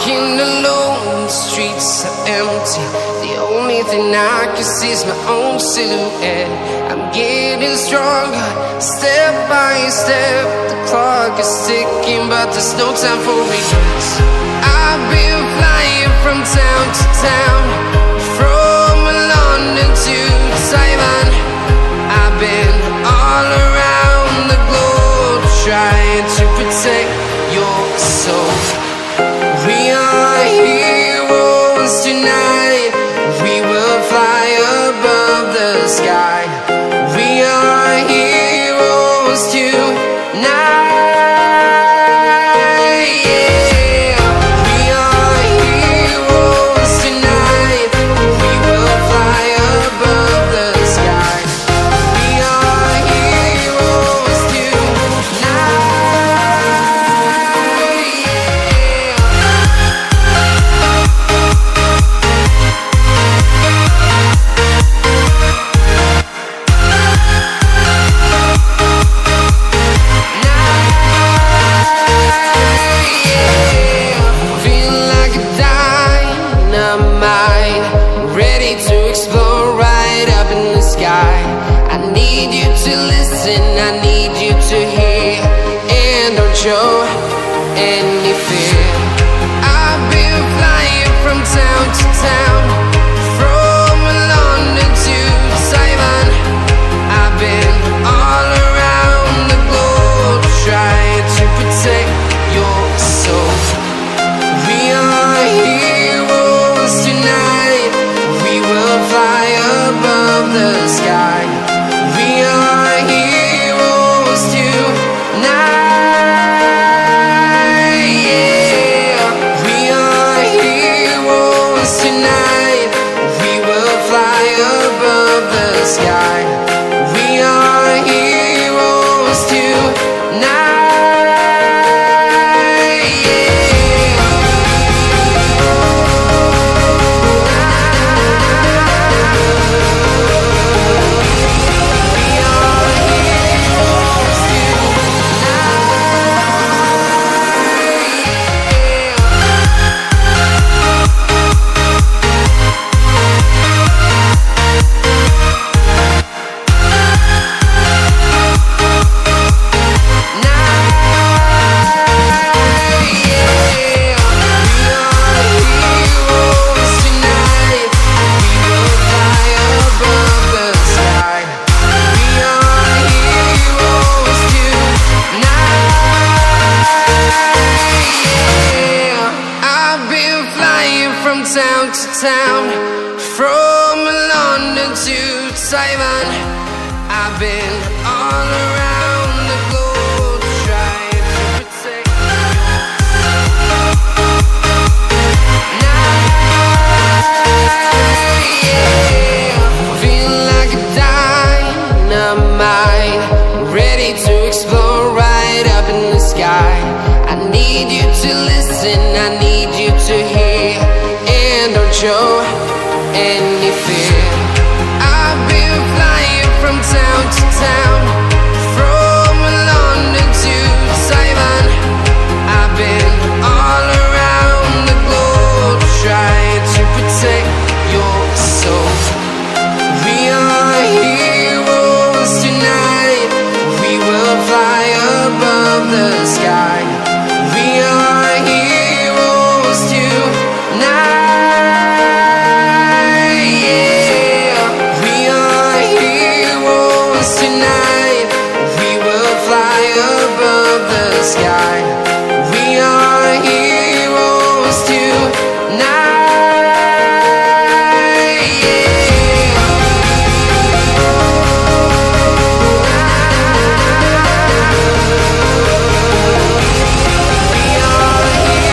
Walking alone, the streets are empty. The only thing I can see is my own silhouette. I'm getting stronger, step by step. The clock is ticking, but there's no time for regrets. I've been flying from town to town, from London to Taiwan. I've been all around the globe, trying to protect your soul. We are heroes tonight. We will fly above the sky. We are heroes tonight. Yeah. We are heroes tonight. We will fly above the sky. We are heroes tonight. To explore right up in the sky. I need you to listen, I need you to hear, and don't show any fear. I've been flying from town to town, from London to Taiwan. I've been all around the globe, trying to protect your soul. We are heroes tonight. We will fly above the sky. We are heroes tonight. Yeah. We are heroes tonight. We will fly above the sky. We are heroes tonight. From town to town, from London to Taiwan. I've been all around the globe, trying to protect now. Yeah. Feel like a dynamite, ready to explore right up in the sky. I need you to listen, I need you to hear, and don't show any fear.